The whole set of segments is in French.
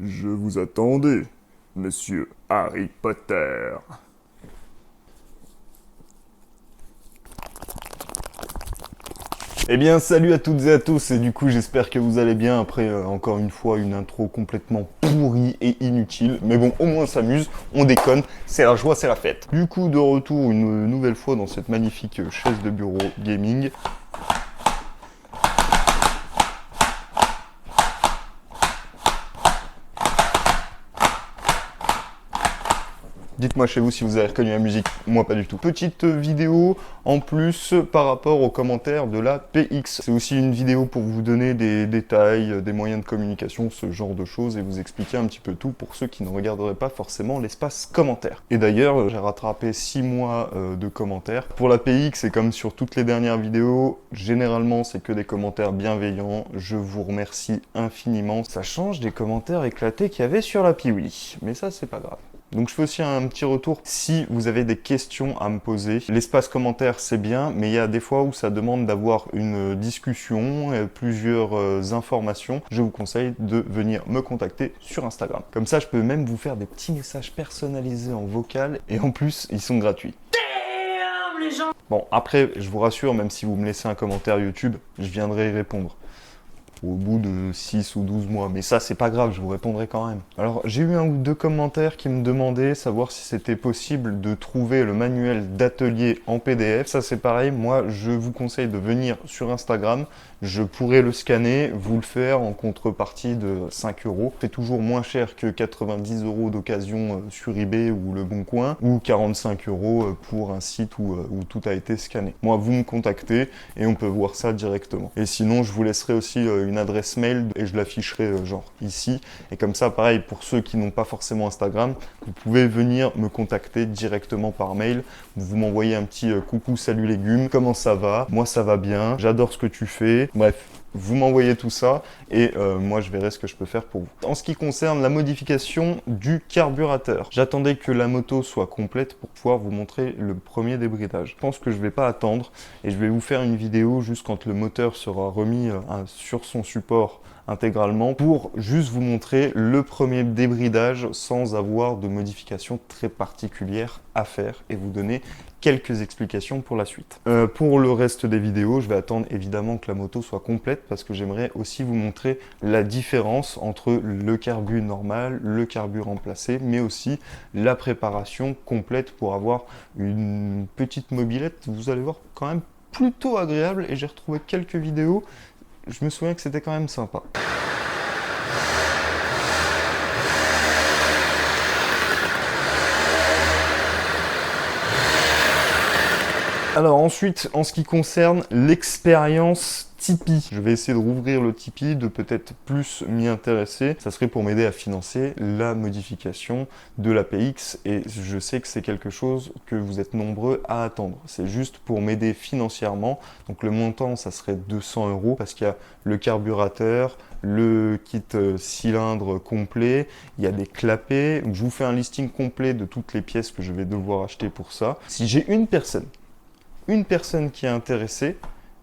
Je vous attendais, monsieur Harry Potter. Eh bien, salut à toutes et à tous, et du coup, j'espère que vous allez bien après, encore une fois, une intro complètement pourrie et inutile. Mais bon, au moins on s'amuse, on déconne, c'est la joie, c'est la fête. Du coup, de retour une nouvelle fois dans cette magnifique chaise de bureau gaming. Dites-moi chez vous si vous avez reconnu la musique, moi pas du tout. Petite vidéo en plus par rapport aux commentaires de la PX. C'est aussi une vidéo pour vous donner des détails, des moyens de communication, ce genre de choses, et vous expliquer un petit peu tout pour ceux qui ne regarderaient pas forcément l'espace commentaires. Et d'ailleurs, j'ai rattrapé 6 mois de commentaires. Pour la PX, et comme sur toutes les dernières vidéos, généralement c'est que des commentaires bienveillants. Je vous remercie infiniment. Ça change des commentaires éclatés qu'il y avait sur la Piwi, mais ça c'est pas grave. Donc je fais aussi un petit retour si vous avez des questions à me poser. L'espace commentaire c'est bien, mais il y a des fois où ça demande d'avoir une discussion, plusieurs informations. Je vous conseille de venir me contacter sur Instagram. Comme ça je peux même vous faire des petits messages personnalisés en vocal, et en plus ils sont gratuits. Bon, après, je vous rassure, même si vous me laissez un commentaire YouTube, je viendrai y répondre au bout de 6 ou 12 mois. Mais ça, c'est pas grave, je vous répondrai quand même. Alors, j'ai eu un ou deux commentaires qui me demandaient savoir si c'était possible de trouver le manuel d'atelier en PDF. Ça, c'est pareil, moi, je vous conseille de venir sur Instagram. Je pourrais le scanner, vous le faire en contrepartie de 5 euros. C'est toujours moins cher que 90 euros d'occasion sur eBay ou Le Bon Coin, ou 45 euros pour un site où tout a été scanné. Moi, vous me contactez et on peut voir ça directement. Et sinon, je vous laisserai aussi une adresse mail et je l'afficherai genre ici. Et comme ça, pareil, pour ceux qui n'ont pas forcément Instagram, vous pouvez venir me contacter directement par mail. Vous m'envoyez un petit coucou, salut légumes, comment ça va? Moi, ça va bien, j'adore ce que tu fais. Bref, vous m'envoyez tout ça et moi je verrai ce que je peux faire pour vous. En ce qui concerne la modification du carburateur, j'attendais que la moto soit complète pour pouvoir vous montrer le premier débridage. Je pense que je vais pas attendre et je vais vous faire une vidéo juste quand le moteur sera remis sur son support intégralement pour juste vous montrer le premier débridage sans avoir de modification très particulière à faire et vous donner quelques explications pour la suite. Pour le reste des vidéos, je vais attendre évidemment que la moto soit complète parce que j'aimerais aussi vous montrer la différence entre le carbu normal, le carbu remplacé, mais aussi la préparation complète pour avoir une petite mobilette, vous allez voir, quand même plutôt agréable, et j'ai retrouvé quelques vidéos. Je me souviens que c'était quand même sympa. Alors ensuite, en ce qui concerne l'expérience Tipeee, je vais essayer de rouvrir le Tipeee, de peut-être plus m'y intéresser. Ça serait pour m'aider à financer la modification de l'APX, et je sais que c'est quelque chose que vous êtes nombreux à attendre. C'est juste pour m'aider financièrement. Donc le montant, ça serait 200 euros parce qu'il y a le carburateur, le kit cylindre complet, il y a des clapets. Je vous fais un listing complet de toutes les pièces que je vais devoir acheter pour ça. Si j'ai une personne qui est intéressée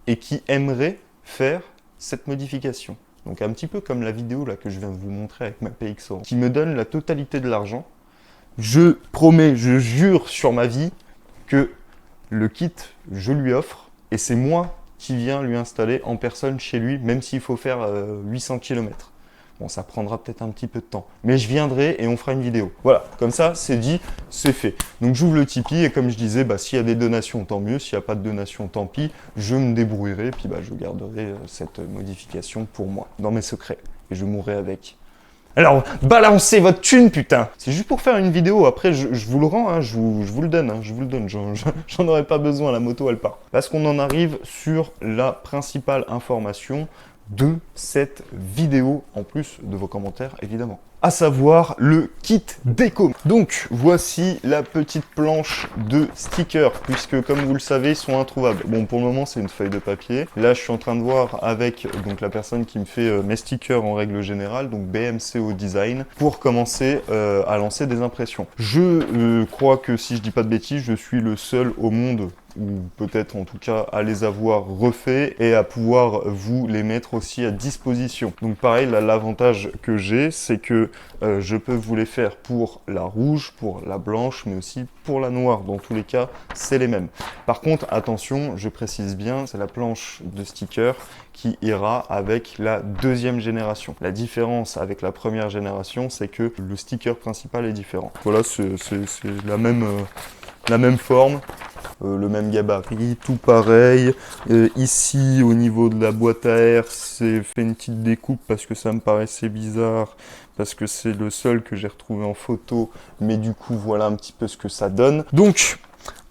et qui aimerait faire cette modification, donc un petit peu comme la vidéo là que je viens de vous montrer avec ma PX Orange, qui me donne la totalité de l'argent, je promets, je jure sur ma vie que le kit, je lui offre, et c'est moi qui viens lui installer en personne chez lui, même s'il faut faire 800 km. Bon, ça prendra peut-être un petit peu de temps, mais je viendrai et on fera une vidéo. Voilà, comme ça, c'est dit, c'est fait. Donc j'ouvre le Tipeee et comme je disais, s'il y a des donations, tant mieux. S'il n'y a pas de donations, tant pis. Je me débrouillerai, puis je garderai cette modification pour moi, dans mes secrets. Et je mourrai avec. Alors, balancez votre thune, putain! C'est juste pour faire une vidéo, après je vous le rends, hein, je vous le donne, hein, je vous le donne, j'en aurais pas besoin, la moto elle part. Parce qu'on en arrive sur la principale information de cette vidéo, en plus de vos commentaires évidemment, à savoir le kit déco. Donc voici la petite planche de stickers, puisque comme vous le savez, ils sont introuvables. Bon, pour le moment c'est une feuille de papier. Là je suis en train de voir avec donc la personne qui me fait mes stickers en règle générale, donc BMCO Design, pour commencer à lancer des impressions. Je crois que si je dis pas de bêtises, je suis le seul au monde ou peut-être en tout cas à les avoir refaits et à pouvoir vous les mettre aussi à disposition. Donc pareil, là l'avantage que j'ai, c'est que je peux vous les faire pour la rouge, pour la blanche, mais aussi pour la noire. Dans tous les cas, c'est les mêmes. Par contre, attention, je précise bien, c'est la planche de stickers qui ira avec la deuxième génération. La différence avec la première génération, c'est que le sticker principal est différent. Voilà, c'est la même forme, le même gabarit, tout pareil. Ici, au niveau de la boîte à air, c'est fait une petite découpe parce que ça me paraissait bizarre, parce que c'est le seul que j'ai retrouvé en photo, mais du coup, voilà un petit peu ce que ça donne. Donc,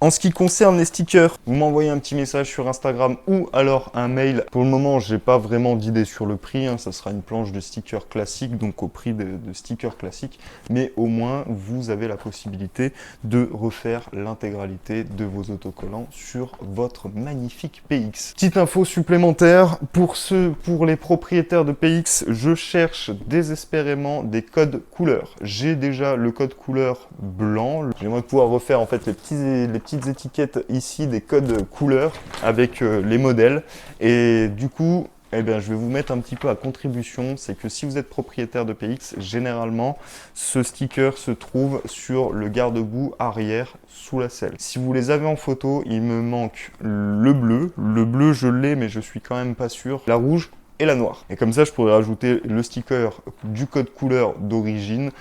en ce qui concerne les stickers, vous m'envoyez un petit message sur Instagram ou alors un mail. Pour le moment, j'ai pas vraiment d'idée sur le prix. Ça sera une planche de stickers classique, donc au prix de stickers classiques. Mais au moins, vous avez la possibilité de refaire l'intégralité de vos autocollants sur votre magnifique PX. Petite info supplémentaire, pour les propriétaires de PX, je cherche désespérément des codes couleurs. J'ai déjà le code couleur blanc. J'aimerais pouvoir refaire en fait les petites étiquettes ici, des codes couleurs avec les modèles. Et du coup, eh bien, je vais vous mettre un petit peu à contribution. C'est que si vous êtes propriétaire de PX, généralement, ce sticker se trouve sur le garde-boue arrière sous la selle. Si vous les avez en photo, il me manque le bleu. Le bleu, je l'ai, mais je suis quand même pas sûr. La rouge et la noire. Et comme ça, je pourrais rajouter le sticker du code couleur d'origine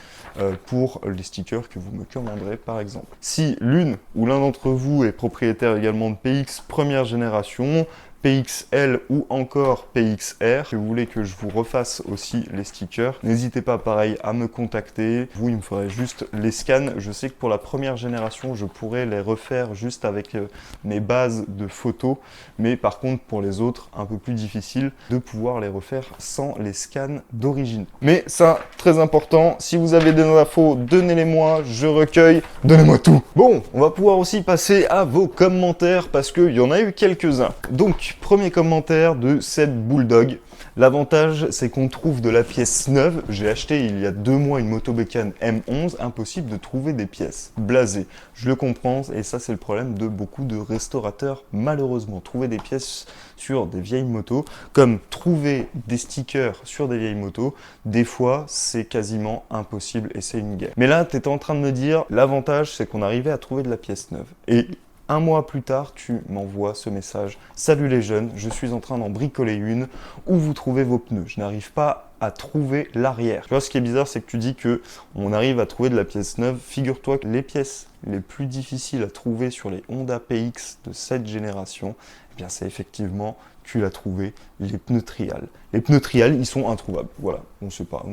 pour les stickers que vous me commanderez par exemple. Si l'une ou l'un d'entre vous est propriétaire également de PX première génération, PXL ou encore PXR, que vous voulez que je vous refasse aussi les stickers, n'hésitez pas pareil à me contacter. Vous, il me faudrait juste les scans. Je sais que pour la première génération, je pourrais les refaire juste avec mes bases de photos, mais par contre pour les autres, un peu plus difficile de pouvoir les refaire sans les scans d'origine. Mais ça, très important, si vous avez des infos, donnez-les-moi, je recueille, donnez-moi tout. Bon, on va pouvoir aussi passer à vos commentaires parce qu'il y en a eu quelques-uns. Donc, premier commentaire de Seb Bulldog. L'avantage, c'est qu'on trouve de la pièce neuve. J'ai acheté il y a 2 mois une moto bécane M11. Impossible de trouver des pièces. Blasé. Je le comprends et ça, c'est le problème de beaucoup de restaurateurs. Malheureusement, trouver des pièces sur des vieilles motos, comme trouver des stickers sur des vieilles motos, des fois, c'est quasiment impossible et c'est une guerre. Mais là, tu étais en train de me dire, l'avantage, c'est qu'on arrivait à trouver de la pièce neuve. Et 1 mois plus tard, tu m'envoies ce message. Salut les jeunes, je suis en train d'en bricoler une. Où vous trouvez vos pneus? Je n'arrive pas à trouver l'arrière. Tu vois, ce qui est bizarre, c'est que tu dis que on arrive à trouver de la pièce neuve. Figure-toi que les pièces les plus difficiles à trouver sur les Honda PX de cette génération, eh bien, c'est effectivement, tu l'as trouvé, les pneus Trial. Les pneus Trial, ils sont introuvables. Voilà, on ne sait pas,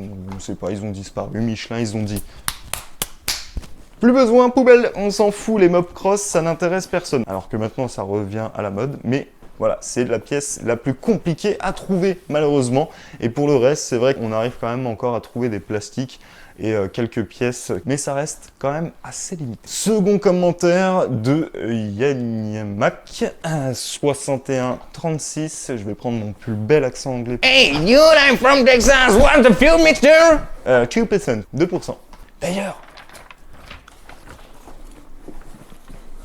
ils ont disparu. Michelin, ils ont dit. Plus besoin, poubelle, on s'en fout, les Mopcross, ça n'intéresse personne. Alors que maintenant, ça revient à la mode, mais voilà, c'est la pièce la plus compliquée à trouver, malheureusement. Et pour le reste, c'est vrai qu'on arrive quand même encore à trouver des plastiques et quelques pièces, mais ça reste quand même assez limité. Second commentaire de Yanniamak, 6136. Je vais prendre mon plus bel accent anglais. Hey, you, I'm from Texas. Want the fuel mixture? 2%, 2%. D'ailleurs,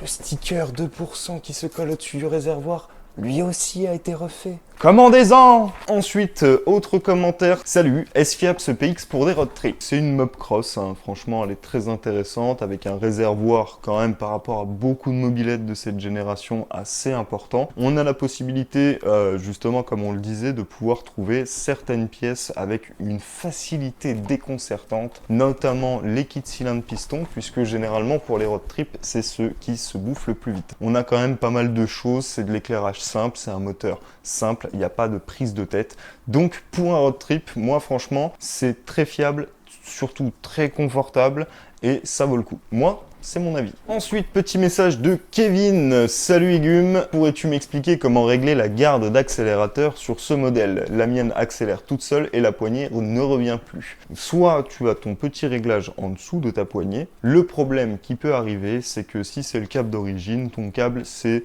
le sticker 2% qui se colle au-dessus du réservoir, lui aussi a été refait. Commandez-en! Ensuite, autre commentaire. Salut, est-ce fiable ce PX pour des road trips? C'est une Mopcross, hein. Franchement, elle est très intéressante, avec un réservoir quand même par rapport à beaucoup de mobylettes de cette génération assez important. On a la possibilité, justement, comme on le disait, de pouvoir trouver certaines pièces avec une facilité déconcertante, notamment les kits cylindres piston, puisque généralement pour les road trips, c'est ceux qui se bouffent le plus vite. On a quand même pas mal de choses, c'est de l'éclairage simple, c'est un moteur simple, il n'y a pas de prise de tête. Donc pour un road trip, moi franchement, c'est très fiable, surtout très confortable et ça vaut le coup. Moi, c'est mon avis. Ensuite, petit message de Kevin. Salut Igume, pourrais-tu m'expliquer comment régler la garde d'accélérateur sur ce modèle? La mienne accélère toute seule et la poignée ne revient plus. Soit tu as ton petit réglage en dessous de ta poignée. Le problème qui peut arriver, c'est que si c'est le câble d'origine, ton câble s'est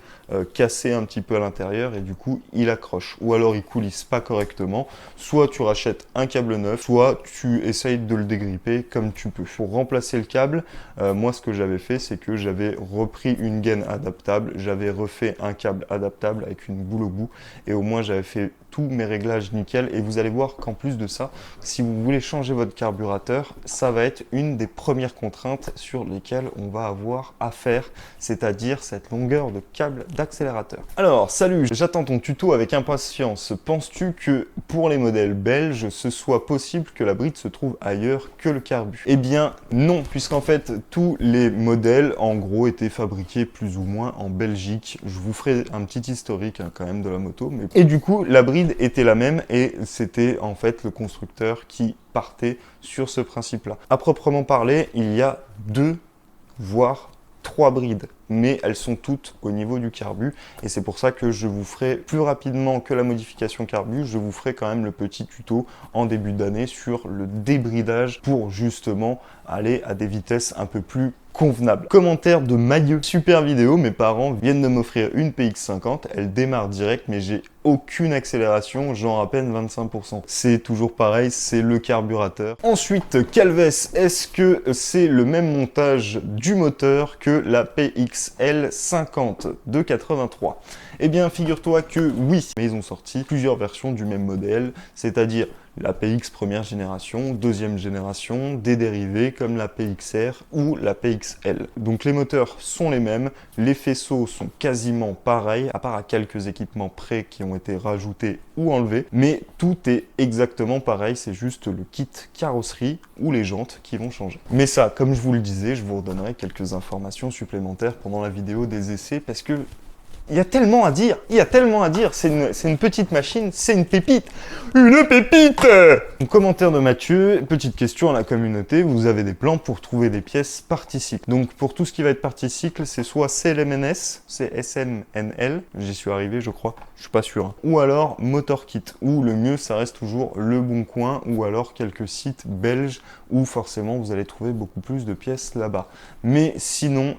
cassé un petit peu à l'intérieur et du coup il accroche. Ou alors il coulisse pas correctement. Soit tu rachètes un câble neuf, soit tu essayes de le dégripper comme tu peux. Pour remplacer le câble, moi ce que j'avais j'avais fait, c'est que j'avais repris une gaine adaptable, j'avais refait un câble adaptable avec une boule au bout, et au moins j'avais fait tous mes réglages nickel. Et vous allez voir qu'en plus de ça, si vous voulez changer votre carburateur, ça va être une des premières contraintes sur lesquelles on va avoir à faire, c'est-à-dire cette longueur de câble d'accélérateur. Alors, salut, j'attends ton tuto avec impatience. Penses-tu que pour les modèles belges, ce soit possible que la bride se trouve ailleurs que le carbu? Eh bien non, puisqu'en fait tous les modèles en gros étaient fabriqués plus ou moins en Belgique. Je vous ferai un petit historique quand même de la moto. Et du coup, la bride était la même et c'était en fait le constructeur qui partait sur ce principe-là. À proprement parler, il y a 2 voire 3 brides, mais elles sont toutes au niveau du carbu, et c'est pour ça que je vous ferai plus rapidement que la modification carbu, je vous ferai quand même le petit tuto en début d'année sur le débridage pour justement aller à des vitesses un peu plus convenables. Commentaire de Mailleux, super vidéo, mes parents viennent de m'offrir une PX50, elle démarre direct, mais j'ai aucune accélération, genre à peine 25%. C'est toujours pareil, c'est le carburateur. Ensuite, Calves, est-ce que c'est le même montage du moteur que la PXL50 de 83? Eh bien, figure-toi que oui, mais ils ont sorti plusieurs versions du même modèle, c'est-à-dire la PX première génération, deuxième génération, des dérivés comme la PXR ou la PXL. Donc les moteurs sont les mêmes, les faisceaux sont quasiment pareils, à part à quelques équipements près qui ont été rajoutés ou enlevés, mais tout est exactement pareil, c'est juste le kit carrosserie ou les jantes qui vont changer. Mais ça, comme je vous le disais, je vous redonnerai quelques informations supplémentaires pendant la vidéo des essais, parce que il y a tellement à dire, c'est une petite machine, c'est une pépite. Une pépite! Commentaire de Mathieu, petite question à la communauté, vous avez des plans pour trouver des pièces parti-cycle. Donc pour tout ce qui va être parti-cycle, c'est soit CLMNS, c'est SMNL, j'y suis arrivé je crois, je suis pas sûr. Hein. Ou alors Motorkit, ou le mieux ça reste toujours Le Bon Coin, ou alors quelques sites belges où forcément vous allez trouver beaucoup plus de pièces là-bas. Mais sinon,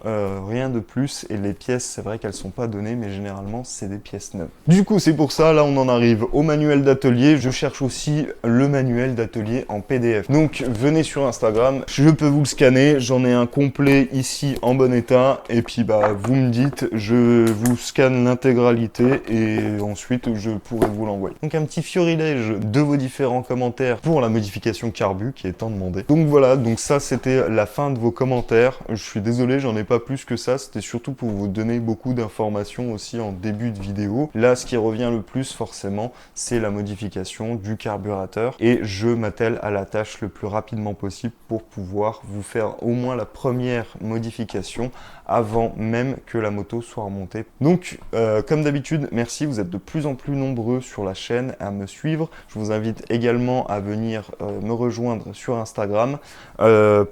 rien de plus, et les pièces, c'est vrai qu'elles sont pas données, mais généralement c'est des pièces neuves. Du coup c'est pour ça, là on en arrive au manuel d'atelier, je cherche aussi le manuel d'atelier en PDF. Donc venez sur Instagram, je peux vous le scanner, j'en ai un complet ici en bon état, et puis bah vous me dites, je vous scanne l'intégralité et ensuite je pourrai vous l'envoyer. Donc un petit florilège de vos différents commentaires pour la modification carbu qui est tant demandée. Donc voilà, donc ça c'était la fin de vos commentaires, je suis désolé j'en ai pas plus que ça, c'était surtout pour vous donner beaucoup d'informations aussi en début de vidéo. Là, ce qui revient le plus forcément, c'est la modification du carburateur et je m'attelle à la tâche le plus rapidement possible pour pouvoir vous faire au moins la première modification avant même que la moto soit remontée. Donc, comme d'habitude, merci, vous êtes de plus en plus nombreux sur la chaîne à me suivre. Je vous invite également à venir me rejoindre sur Instagram.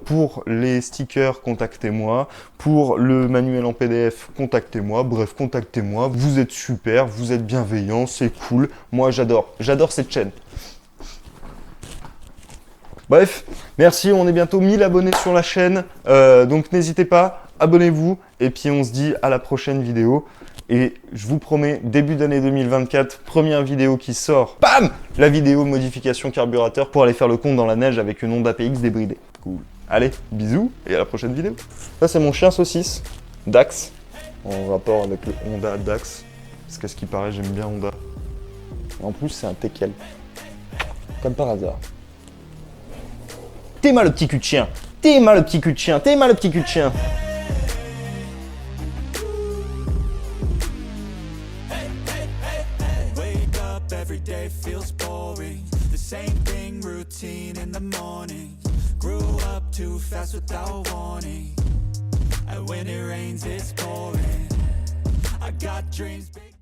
Pour les stickers, contactez-moi. Pour le manuel en PDF, contactez-moi. Bref, contactez-moi. Vous êtes super, vous êtes bienveillants, c'est cool. Moi, j'adore cette chaîne. Bref, merci, on est bientôt 1000 abonnés sur la chaîne. Donc n'hésitez pas, abonnez-vous. Et puis on se dit à la prochaine vidéo. Et je vous promets, début d'année 2024, première vidéo qui sort. Bam! La vidéo modification carburateur pour aller faire le compte dans la neige avec une Honda PX débridée. Cool. Allez, bisous et à la prochaine vidéo. Ça c'est mon chien saucisse, Dax, en rapport avec le Honda Dax. Parce qu'à ce qui paraît, j'aime bien Honda. En plus, c'est un teckel. Comme par hasard. T'es mal le petit cul de chien. T'es mal le petit cul de chien. T'es mal le petit cul de chien. Every day feels boring. The same thing, routine in the morning. Grew up too fast without warning. And when it rains, it's pouring. I got dreams big.